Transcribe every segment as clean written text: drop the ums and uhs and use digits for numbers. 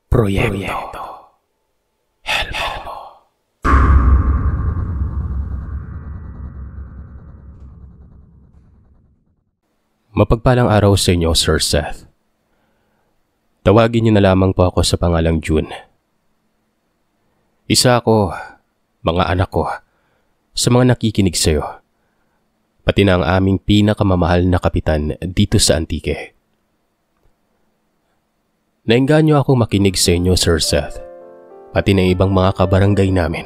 Proyekto Helmo. Mapagpalang araw sa inyo, Sir Seth. Tawagin niyo na lamang po ako sa pangalang June. Isa ako, mga anak ko, sa mga nakikinig sa iyo, pati na ang aming pinakamamahal na kapitan dito sa Antique. Naengganyo akong makinig sa inyo, Sir Seth, pati na ibang mga kabarangay namin,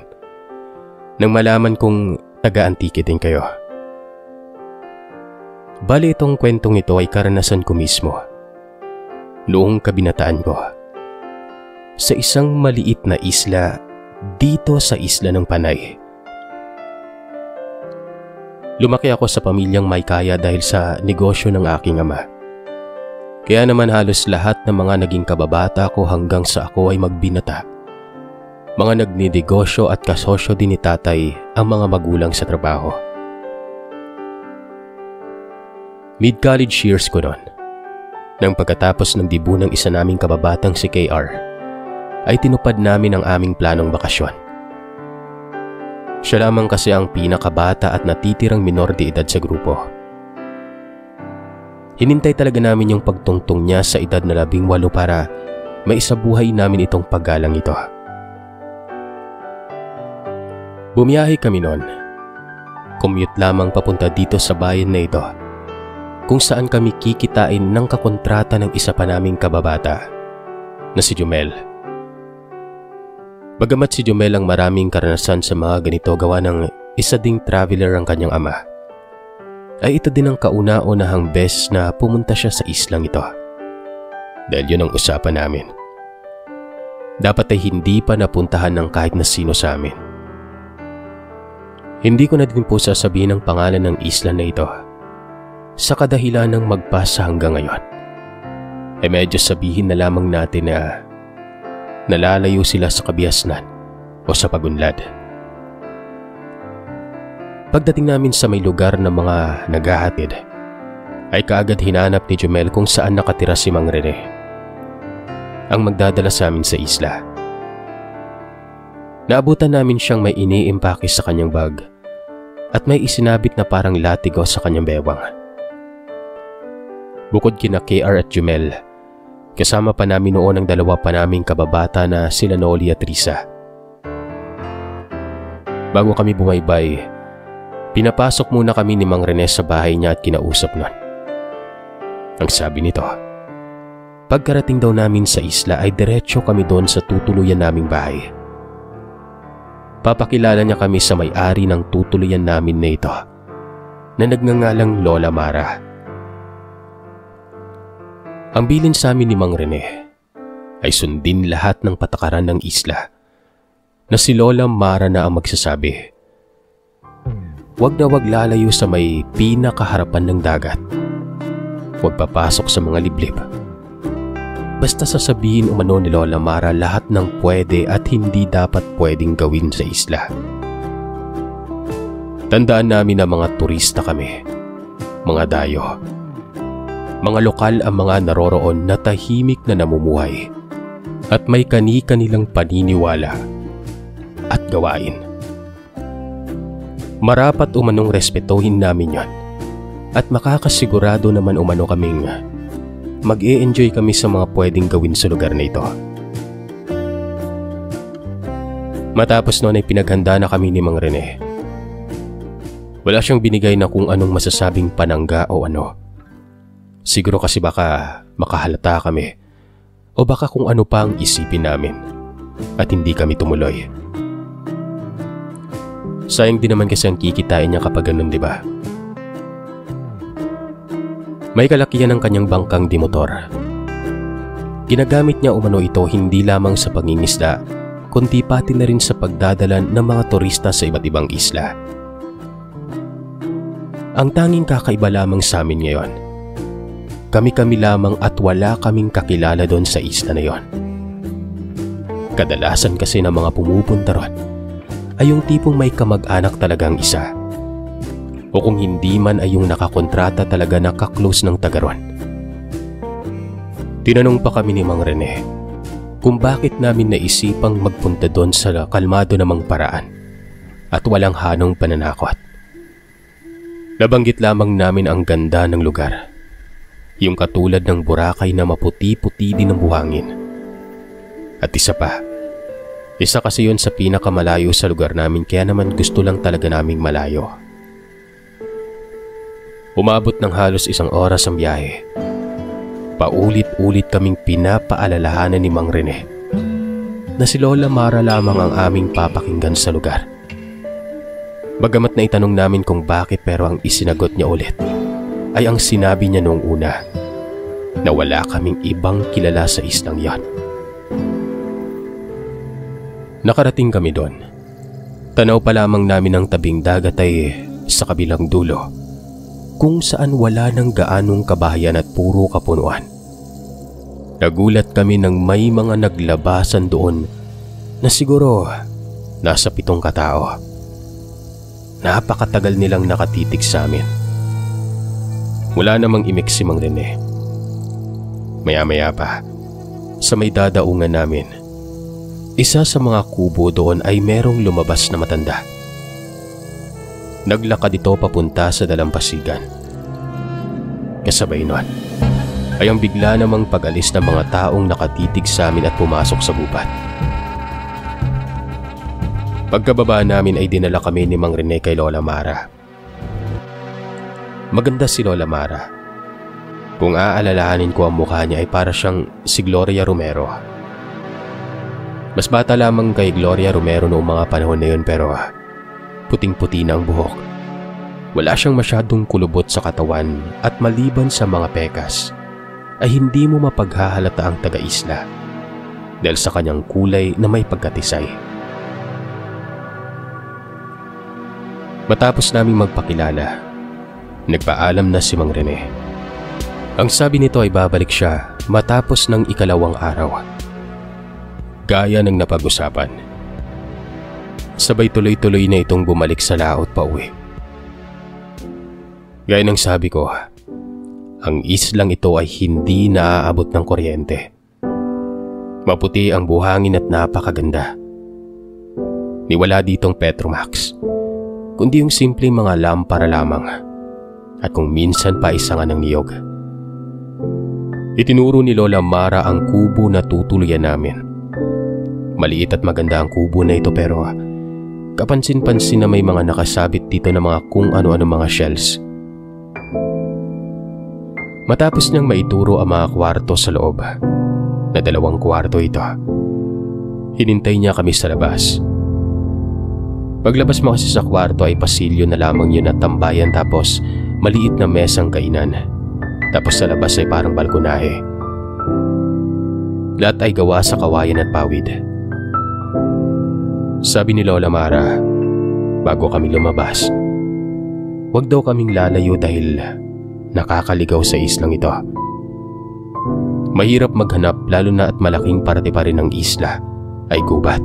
nang malaman kong taga-Antique din kayo. Bali itong kwentong ito ay karanasan ko mismo. Noong kabinataan ko, sa isang maliit na isla dito sa isla ng Panay. Lumaki ako sa pamilyang may kaya dahil sa negosyo ng aking ama. Kaya naman halos lahat ng mga naging kababata ko hanggang sa ako ay magbinata. Mga nagninegosyo at kasosyo din ni tatay ang mga magulang sa trabaho. Mid-college years ko noon, nang pagkatapos ng dibu ng isa naming kababatang si KR, ay tinupad namin ang aming planong bakasyon. Siya lamang kasi ang pinakabata at natitirang minor de edad sa grupo. Hinintay talaga namin yung pagtungtong niya sa edad na 18 para maisabuhay namin itong paggalang ito. Bumiyahe kami noon. Commute lamang papunta dito sa bayan na ito, kung saan kami kikitain ng kakontrata ng isa pa naming kababata na si Jumel. Bagamat si Jumel ang maraming karanasan sa mga ganito gawa ng isa ding traveler ang kanyang ama, ay ito din ang kauna-unahang beses na pumunta siya sa islang ito. Dahil yun ang usapan namin. Dapat ay hindi pa napuntahan ng kahit na sino sa amin. Hindi ko na din po sasabihin ang pangalan ng isla na ito sa kadahilan ng magpasa hanggang ngayon. Ay medyo sabihin na lamang natin na nalalayo sila sa kabiasnan o sa pagunlad. Pagdating namin sa may lugar ng mga naghahatid, ay kaagad hinanap ni Jumel kung saan nakatira si Mang Rene, ang magdadala sa amin sa isla. Naabutan namin siyang may iniimpake sa kanyang bag at may isinabit na parang latigo sa kanyang bewang. Bukod kina KR at Jumel, kasama pa namin noon ang dalawa pa naming kababata na sila Noli at Risa. Bago kami bumaybay, pinapasok muna kami ni Mang Rene sa bahay niya at kinausap nun. Ang sabi nito, pagkarating daw namin sa isla ay diretso kami doon sa tutuluyan naming bahay. Papakilala niya kami sa may-ari ng tutuluyan namin na ito, na nagngangalang Lola Mara. Ang bilin sa amin ni Mang Rene ay sundin lahat ng patakaran ng isla na si Lola Mara na ang magsasabi. Huwag na huwag lalayo sa may pinakaharapan ng dagat. Huwag papasok sa mga liblib. Basta sasabihin umano ni Lola Mara lahat ng pwede at hindi dapat pwedeng gawin sa isla. Tandaan namin na mga turista kami, mga dayo, mga lokal ang mga naroroon na tahimik na namumuhay at may kani-kanilang paniniwala at gawain. Marapat umanong respetuhin namin yon at makakasigurado naman umano kaming mag-e-enjoy kami sa mga pwedeng gawin sa lugar na ito. Matapos noon ay pinaghanda na kami ni Mang Rene. Wala siyang binigay na kung anong masasabing panangga o ano. Siguro kasi baka makahalata kami o baka kung ano pa ang isipin namin at hindi kami tumuloy. Sayang din naman kasi ang kikitain niya kapag ganun, di ba? May kalakihan ng kanyang bangkang di motor. Ginagamit niya umano ito hindi lamang sa pangingisda, kundi pati na rin sa pagdadala ng mga turista sa iba't ibang isla. Ang tanging kakaiba lamang sa amin ngayon, kami-kami lamang at wala kaming kakilala doon sa isla na yon. Kadalasan kasi ng mga pumupunta ron ay yung tipong may kamag-anak talagang isa. O kung hindi man ay yung nakakontrata talaga na ka-close ng taga ron. Tinanong pa kami ni Mang Rene kung bakit namin naisipang magpunta doon sa kalmado namang paraan at walang hanong pananakot. Nabanggit lamang namin ang ganda ng lugar, yung katulad ng Boracay na maputi-puti din ng buhangin. At isa kasi yun sa pinakamalayo sa lugar namin, kaya naman gusto lang talaga naming malayo. Umabot ng halos 1 oras ang biyahe. Paulit-ulit kaming pinapaalalahanan ni Mang Rene na si Lola Mara lamang ang aming papakinggan sa lugar. Bagamat na itanong namin kung bakit, pero ang isinagot niya ulit ay ang sinabi niya noong una, na wala kaming ibang kilala sa islang yon. Nakarating kami doon. Tanaw pa lamang namin ang tabing dagat ay sa kabilang dulo, kung saan wala ng gaanong kabahayan at puro kapunuan. Nagulat kami nang may mga naglabasan doon na siguro nasa 7 katao. Napakatagal nilang nakatitig sa amin. Wala namang imik si Mang Rene. Maya-maya pa, sa may dadaungan namin, isa sa mga kubo doon ay merong lumabas na matanda. Naglakad ito papunta sa dalampasigan. Kasabay nun ay ang bigla namang pag-alis ng mga taong nakatitig sa amin at pumasok sa gubat. Pagkababa namin ay dinala kami ni Mang Rene kay Lola Mara. Maganda si Lola Mara. Kung aalalahanin ko ang mukha niya ay para siyang si Gloria Romero. Mas bata lamang kay Gloria Romero noong mga panahon na yun, pero puting-puti na ang buhok. Wala siyang masyadong kulubot sa katawan at maliban sa mga pekas ay hindi mo mapaghahalata ang taga-isla dahil sa kanyang kulay na may pagkatisay. Matapos naming magpakilala, nagpaalam na si Mang Rene. Ang sabi nito ay babalik siya matapos ng 2 araw. Gaya ng napag-usapan, sabay tuloy-tuloy na itong bumalik sa laot pa uwi. Gaya ng sabi ko, ang islang ito ay hindi naaabot ng kuryente. Maputi ang buhangin at napakaganda. Niwala ditong Petromax, kundi yung simpleng mga lampara lamang, at kung minsan pa isa nga ng niyog. Itinuro ni Lola Mara ang kubo na tutuluyan namin. Maliit at maganda ang kubo na ito, pero kapansin-pansin na may mga nakasabit dito na mga kung ano-ano mga shells. Matapos niyang maituro ang mga kwarto sa loob, na 2 kwarto ito, hinintay niya kami sa labas. Paglabas mo kasi sa kwarto ay pasilyo na lamang yun at tambayan, tapos maliit na mesang kainan. Tapos sa labas ay parang balkonahe. Lahat ay gawa sa kawayan at pawid. Sabi ni Lola Mara, bago kami lumabas, huwag daw kaming lalayo dahil nakakaligaw sa islang ito. Mahirap maghanap, lalo na at malaking parte pa rin ng isla ay gubat.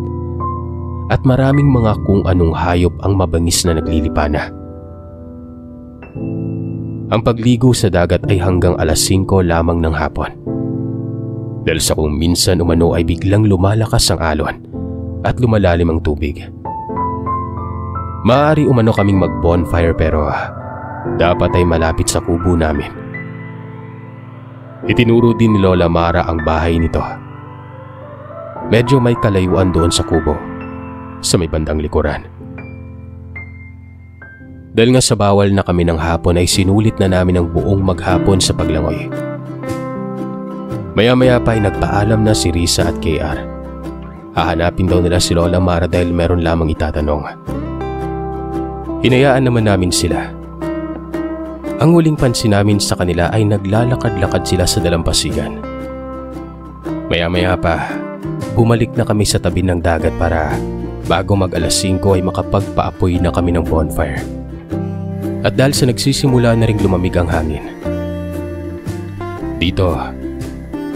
At maraming mga kung anong hayop ang mabangis na naglilipana. Ang pagligo sa dagat ay hanggang 5:00 lamang ng hapon. Dahil sa kung minsan umano ay biglang lumalakas ang alon at lumalalim ang tubig. Maaari umano kaming mag-bonfire, pero dapat ay malapit sa kubo namin. Itinuro din ni Lola Mara ang bahay nito. Medyo may kalayuan doon sa kubo, sa may bandang likuran. Dahil nga sa bawal na kami ng hapon ay sinulit na namin ang buong maghapon sa paglangoy. Maya-maya pa ay nagpaalam na si Risa at KR. Hahanapin daw nila si Lola Mara dahil meron lamang itatanong. Hinayaan naman namin sila. Ang huling pansin namin sa kanila ay naglalakad-lakad sila sa dalampasigan. Maya-maya pa, bumalik na kami sa tabi ng dagat para bago mag 5:00 ay makapagpaapoy na kami ng bonfire. At dahil sa nagsisimula na ring lumamig ang hangin, dito,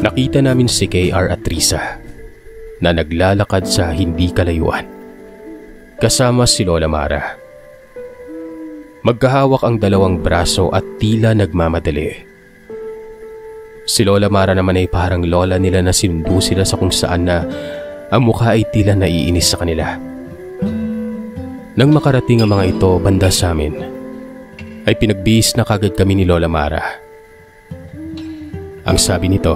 nakita namin si KR at Risa na naglalakad sa hindi kalayuan, kasama si Lola Mara. Magkahawak ang 2 braso at tila nagmamadali. Si Lola Mara naman ay parang lola nila na sinundo sila sa kung saan na ang mukha ay tila naiinis sa kanila. Nang makarating ang mga ito banda sa amin, ay pinagbihis na kagad kami ni Lola Mara. Ang sabi nito,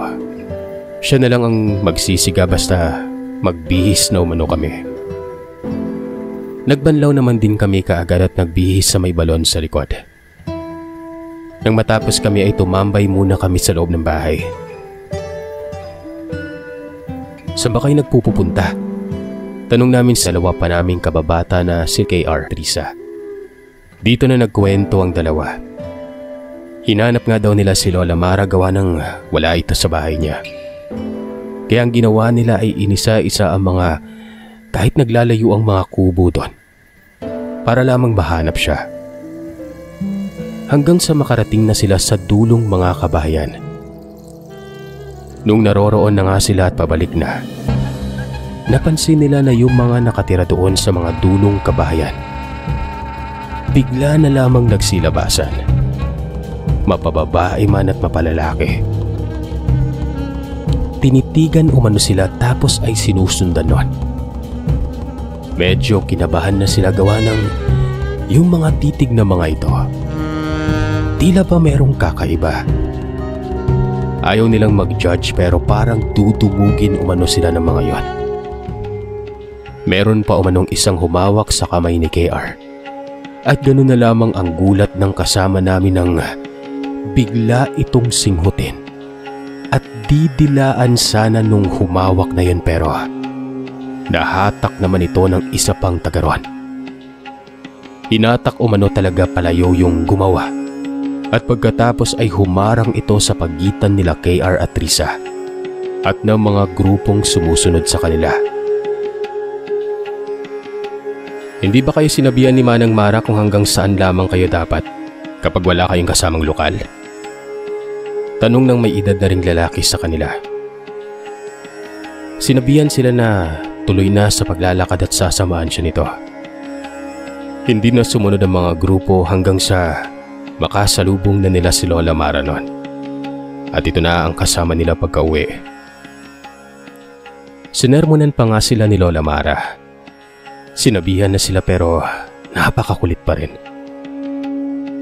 siya na lang ang magsisiga basta magbihis na umano kami. Nagbanlaw naman din kami kaagad at nagbihis sa may balon sa likod. Nang matapos kami ay tumambay muna kami sa loob ng bahay. Saan ba kayo nagpupunta? Tanong namin sa dalawa pa naming kababata na si KR Trisa. Dito na nagkwento ang dalawa. Hinanap nga daw nila si Lola Mara gawa ng wala ito sa bahay niya. Kaya ang ginawa nila ay inisa-isa ang mga kahit naglalayo ang mga kubo doon para lamang mahanap siya. Hanggang sa makarating na sila sa dulong mga kabahayan. Nung naroroon na nga sila at pabalik na, napansin nila na yung mga nakatira doon sa mga dulong kabahayan bigla na lamang nagsilabasan. Mapababae man at mapalalaki. Tinitigan umano sila tapos ay sinusundan nun. Medyo kinabahan na sila gawa ng yung mga titig na mga ito. Tila ba merong kakaiba? Ayaw nilang mag-judge pero parang dudumugin umano sila ng mga yon. Meron pa umanong isang humawak sa kamay ni KR. At ganoon na lamang ang gulat ng kasama namin nang bigla itong singhutin. At didilaan sana nung humawak na yun pero nahatak naman ito ng isa pang tagaron. Hinatak umano talaga palayo yung gumawa. At pagkatapos ay humarang ito sa pagitan nila KR at Trisa at ng mga grupong sumusunod sa kanila. Hindi ba kayo sinabihan ni Manang Mara kung hanggang saan lamang kayo dapat kapag wala kayong kasamang lokal? Tanong ng may edad na ring lalaki sa kanila. Sinabihan sila na tuloy na sa paglalakad at sasamahan siya nito. Hindi na sumunod ang mga grupo hanggang sa makasalubong na nila si Lola Mara noon. At ito na ang kasama nila pagka-uwi. Sinermonan pa nga sila ni Lola Mara. Sinabihan na sila pero napakakulit pa rin.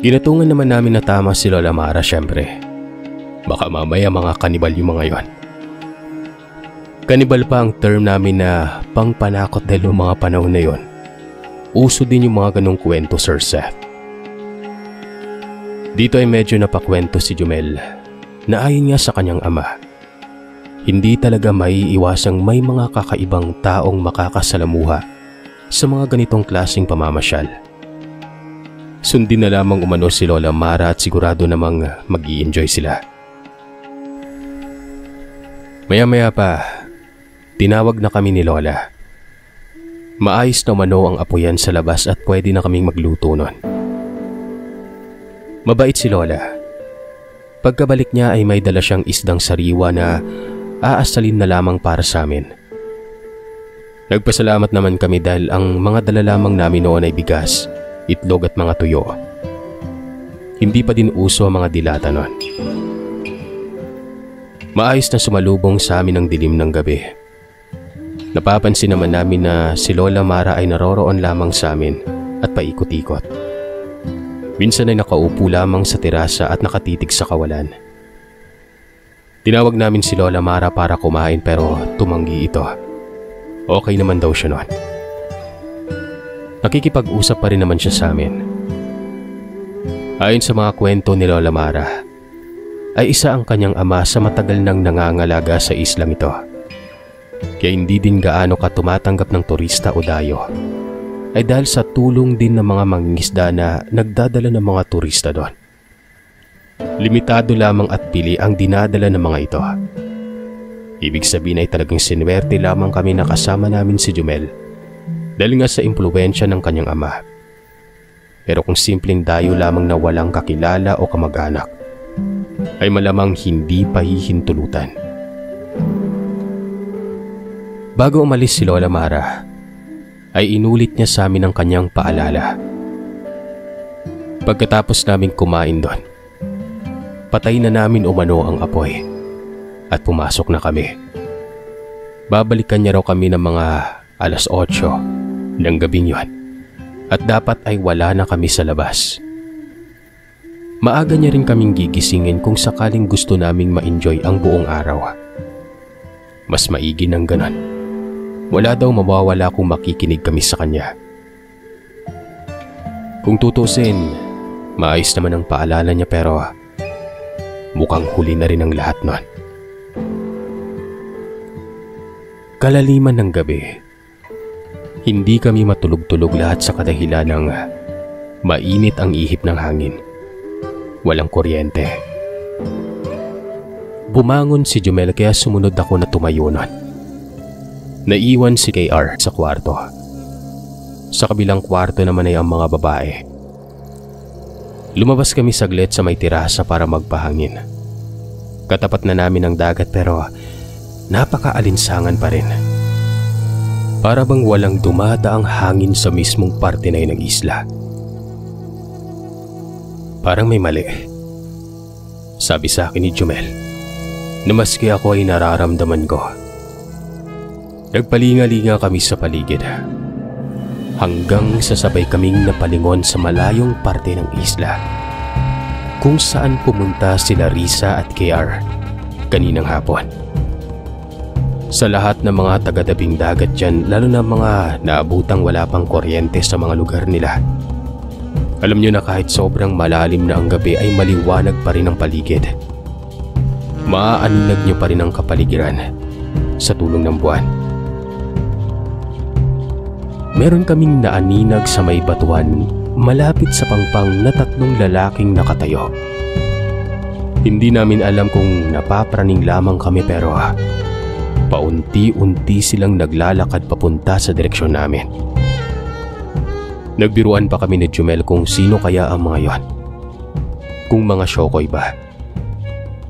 Ginatungan naman namin na tama si Lola Mara syempre. Baka mamaya mga kanibal yung mga yon. Kanibal pa ang term namin na pangpanakot dahil noong mga panahon na yon. Uso din yung mga ganong kwento, Sir Seth. Dito ay medyo napakwento si Jumel na ayon nga sa kanyang ama. Hindi talaga maiiwasang may mga kakaibang taong makakasalamuha sa mga ganitong klaseng pamamasyal. Sundin na lamang umano si Lola Mara at sigurado namang mag-i-enjoy sila. Maya-maya pa, tinawag na kami ni Lola. Maayos na umano ang apoyan sa labas at pwede na kaming magluto nun. Mabait si Lola. Pagkabalik niya ay may dala siyang isdang sariwa na aasalin na lamang para sa amin. Nagpasalamat naman kami dahil ang mga dala lamang namin noon ay bigas, itlog at mga tuyo. Hindi pa din uso ang mga dilata noon. Maayos na sumalubong sa amin ang dilim ng gabi. Napapansin naman namin na si Lola Mara ay naroroon lamang sa amin at paikot-ikot. Minsan ay nakaupo lamang sa terasa at nakatitig sa kawalan. Tinawag namin si Lola Mara para kumain pero tumanggi ito. Okay naman daw siya noon. Nakikipag-usap pa rin naman siya sa amin. Ayon sa mga kwento ni Lola Mara, ay isa ang kanyang ama sa matagal nang nangangalaga sa islang ito. Kaya hindi din gaano ka tumatanggap ng turista o dayo. Ay dahil sa tulong din ng mga mangingisda na nagdadala ng mga turista doon. Limitado lamang at pili ang dinadala ng mga ito. Ibig sabihin ay talagang sinuwerte lamang kami na kasama namin si Jumel dahil nga sa impluwensya ng kanyang ama. Pero kung simpleng dayo lamang na walang kakilala o kamag-anak, ay malamang hindi pa hihintulutan. Bago umalis si Lola Mara, ay inulit niya sa amin ang kanyang paalala. Pagkatapos namin kumain doon, patay na namin umano ang apoy at pumasok na kami. Babalikan niya raw kami ng mga 8:00 ng gabing yon at dapat ay wala na kami sa labas. Maaga niya rin kaming gigisingin kung sakaling gusto naming ma-enjoy ang buong araw. Mas maigi ng ganon. Wala daw mawawala kung makikinig kami sa kanya. Kung tutusin, maayos naman ang paalala niya pero mukhang huli na rin ang lahat nun. Kalaliman ng gabi, hindi kami matulog-tulog lahat sa kadahilan ng mainit ang ihip ng hangin. Walang kuryente. Bumangon si Jumel kaya sumunod ako na tumayo nun. Naiwan si KR sa kwarto. Sa kabilang kwarto naman ay ang mga babae. Lumabas kami saglit sa may terasa para magpahangin. Katapat na namin ang dagat pero napaka-alinsangan pa rin. Para bang walang dumadaang hangin sa mismong parte na yun ng isla. Parang may mali, sabi sa akin ni Jumel, na maski ako ay nararamdaman ko. Nagpalinga-linga kami sa paligid hanggang sasabay kaming napalingon sa malayong parte ng isla kung saan pumunta sila Risa at KR kaninang hapon. Sa lahat ng mga taga-tabing dagat dyan, lalo na mga naabutang wala pang kuryente sa mga lugar nila, alam nyo na kahit sobrang malalim na ang gabi ay maliwanag pa rin ang paligid. Maaaninag nyo pa rin ang kapaligiran sa tulong ng buwan. Meron kaming naaninag sa may batuan malapit sa pangpang na 3 lalaking nakatayo. Hindi namin alam kung napapraning lamang kami pero paunti-unti silang naglalakad papunta sa direksyon namin. Nagbiruan pa kami ni Jumel kung sino kaya ang mga yon. Kung mga syokoy ba?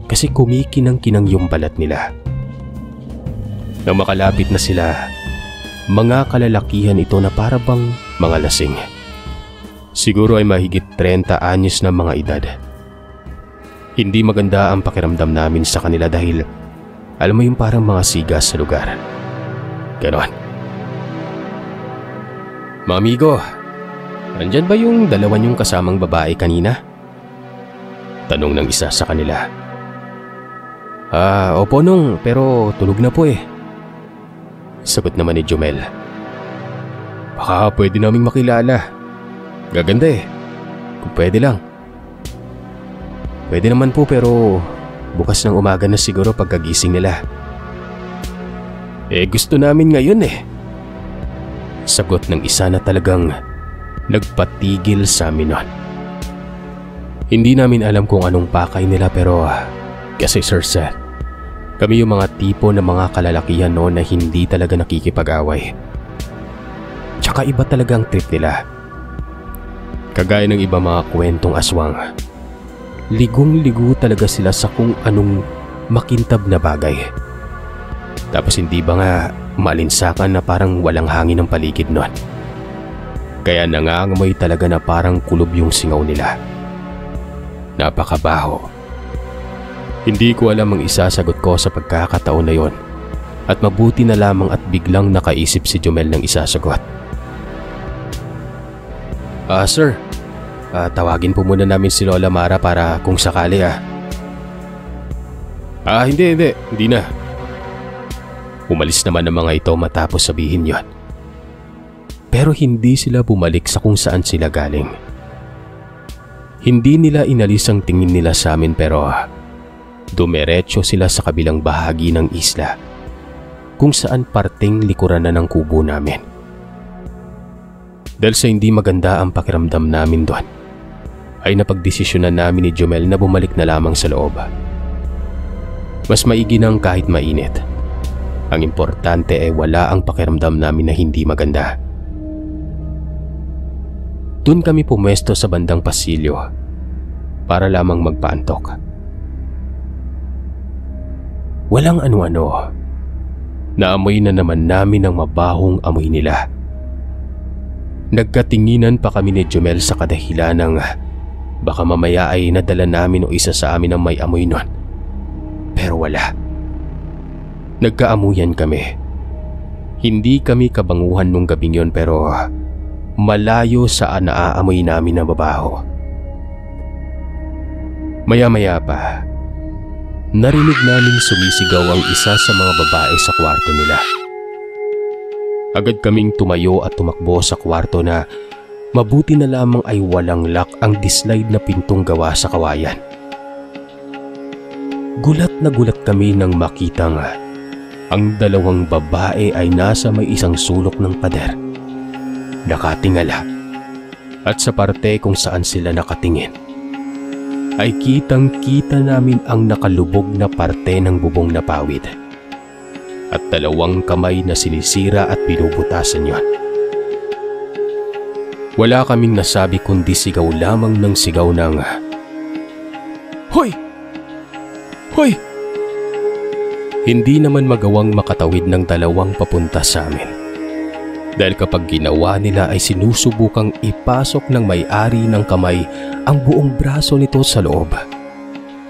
Kasi kumikinang-kinang yung balat nila. Nang makalapit na sila, mga kalalakihan ito na para bang mga lasing. Siguro ay mahigit 30 anyos na mga edad. Hindi maganda ang pakiramdam namin sa kanila dahil alam mo yung parang mga sigas sa lugar. Ganon. Mga amigo, nandyan ba yung dalawa niyong kasamang babae kanina? Tanong ng isa sa kanila. Opo nung, pero tulog na po eh. Sagot naman ni Jumel. Baka pwede naming makilala. Gaganda eh. Kung pwede lang. Pwede naman po pero bukas ng umaga na siguro pagkagising nila. Gusto namin ngayon eh. Sagot ng isa na talagang nagpatigil sa amin nun. Hindi namin alam kung anong pakay nila pero kasi Sir Seth, kami yung mga tipo ng mga kalalakihan noon na hindi talaga nakikipag-away. Tsaka iba talaga ang trip nila. Kagaya ng iba mga kwentong aswang, ligong-ligo talaga sila sa kung anong makintab na bagay. Tapos hindi ba nga malinsakan na parang walang hangin ang paligid noon. Kaya nangangamoy talaga na parang kulob yung singaw nila. Napakabaho. Hindi ko alam ang isasagot ko sa pagkakataon na yon at mabuti na lamang at biglang nakaisip si Jumel ng isasagot. Sir, tawagin po muna namin si Lola Mara para kung sakali Hindi na. Umalis naman ang mga ito matapos sabihin yon. Pero hindi sila bumalik sa kung saan sila galing. Hindi nila inalis ang tingin nila sa amin pero dumiretso sila sa kabilang bahagi ng isla kung saan parteng likuran na ng kubo namin. Dahil sa hindi maganda ang pakiramdam namin doon, ay napagdesisyonan namin ni Jumel na bumalik na lamang sa loob. Mas maigi nang kahit mainit. Ang importante ay wala ang pakiramdam namin na hindi maganda. Doon kami pumwesto sa bandang pasilyo para lamang magpaantok. Walang ano-ano. Naamoy na naman namin ang mabahong amoy nila. Nagkatinginan pa kami ni Jumel sa kadahilan ng baka mamaya ay nadala namin o isa sa amin ang may amoy nun. Pero wala. Nagkaamuyan kami. Hindi kami kabanguhan nung gabing yon pero malayo sa naaamoy namin na babaho. Maya-maya pa, narinig namin sumisigaw ang isa sa mga babae sa kwarto nila. Agad kaming tumayo at tumakbo sa kwarto na mabuti na lamang ay walang lock ang dislide na pintong gawa sa kawayan. Gulat na gulat kami nang makitang ang dalawang babae ay nasa may isang sulok ng pader. Nakatingala at sa parte kung saan sila nakatingin ay kitang-kita namin ang nakalubog na parte ng bubong na pawid at dalawang kamay na sinisira at binubutasan yon. Wala kaming nasabi kundi sigaw lamang ng sigaw ng "Hoy! Hoy!" Hindi naman magawang makatawid ng dalawang papunta sa amin. Dahil kapag ginawa nila ay sinusubukang ipasok ng may-ari ng kamay ang buong braso nito sa loob.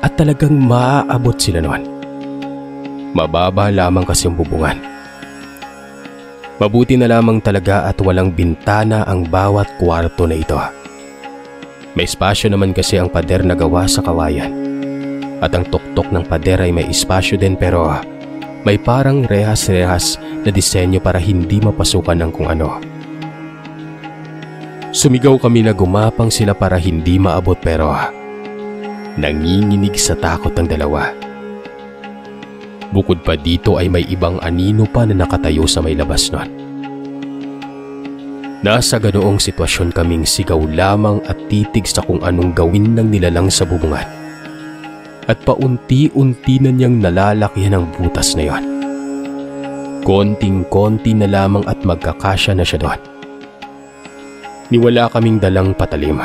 At talagang maaabot sila noon. Mababa lamang kasi ang bubungan. Mabuti na lamang talaga at walang bintana ang bawat kwarto na ito. May espasyo naman kasi ang pader na gawa sa kawayan. At ang tuktok ng pader ay may espasyo din pero may parang rehas-rehas na disenyo para hindi mapasukan ng kung ano. Sumigaw kami na gumapang sila para hindi maabot pero nanginginig sa takot ang dalawa. Bukod pa dito ay may ibang anino pa na nakatayo sa may labas nun. Nasa ganoong sitwasyon kaming sigaw lamang at titig sa kung anong gawin ng nilalang sa bubungan. At paunti-unti na niyang nalalakihan ang butas na yon. Konting-konti na lamang at magkakasya na siya doon. Niwala kaming dalang patalim.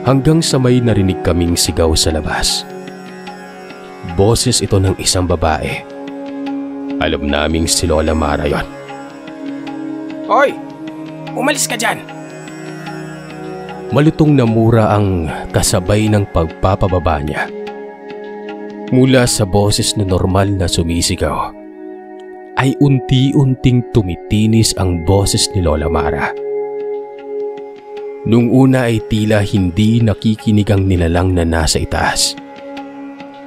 Hanggang sa may narinig kaming sigaw sa labas. Boses ito ng isang babae. Alam naming si Lola Mara yon. "Hoy! Umalis ka dyan!" Malutong na mura ang kasabay ng pagpapababa niya. Mula sa boses na normal na sumisigaw, ay unti-unting tumitinis ang boses ni Lola Mara. Nung una ay tila hindi nakikinig ang nilalang na nasa itaas.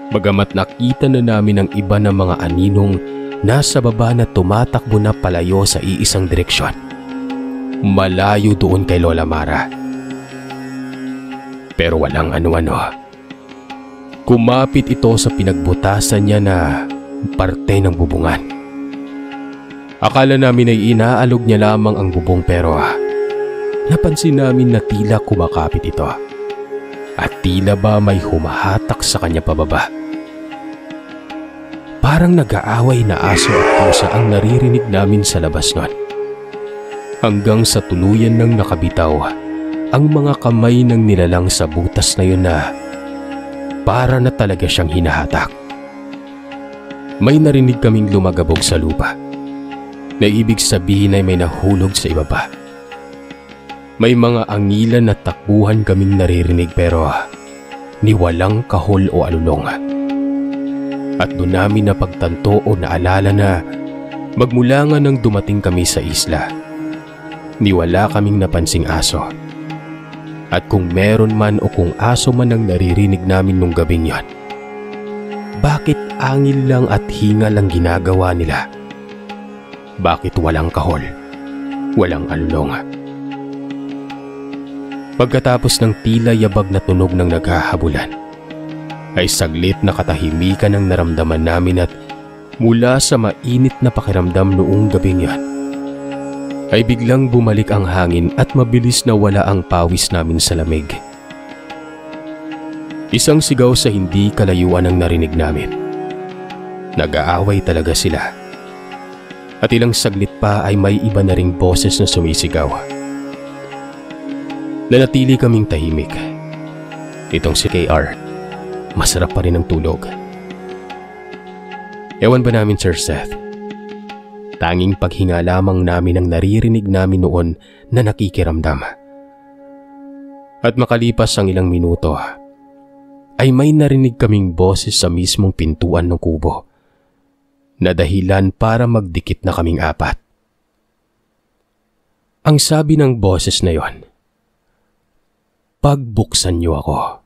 Bagamat nakita na namin ang iba ng mga aninong nasa baba na tumatakbo na palayo sa iisang direksyon. Malayo doon kay Lola Mara. Pero walang ano-ano. Kumapit ito sa pinagbutasan niya na parte ng bubungan. Akala namin ay inaalog niya lamang ang bubong pero napansin namin na tila kumakapit ito. At tila ba may humahatak sa kanya pababa. Parang nag-aaway na aso at pusa ang naririnig namin sa labas nun. Hanggang sa tuluyan ng nakabitaw ang mga kamay ng nilalang sa butas na yun na para na talaga siyang hinahatak. May narinig kaming lumagabog sa lupa na ibig sabihin ay may nahulog sa ibaba. May mga angilan na takbuhan kaming naririnig pero ni walang kahol o alulong. At doon namin napagtanto o naalala na magmula nga nang dumating kami sa isla, ni wala kaming napansing aso. At kung meron man o kung aso man ang naririnig namin nung gabing yan, bakit angil lang at hingal ang ginagawa nila? Bakit walang kahol? Walang alulong? Pagkatapos ng tila yabag na tunog ng naghahabulan, ay saglit na katahimikan ang naramdaman namin at mula sa mainit na pakiramdam noong gabing yan, ay biglang bumalik ang hangin at mabilis na wala ang pawis namin sa lamig. Isang sigaw sa hindi kalayuan ang narinig namin. Nag-aaway talaga sila. At ilang saglit pa ay may iba na ring boses na sumisigaw. Nanatili kaming tahimik. Itong si KR, masarap pa rin ang tulog. Ewan ba namin, Sir Seth? Tanging paghinga lamang namin ang naririnig namin noon na nakikiramdam. At makalipas ang ilang minuto, ay may narinig kaming boses sa mismong pintuan ng kubo na dahilan para magdikit na kaming apat. Ang sabi ng boses na yon, "Pagbuksan niyo ako."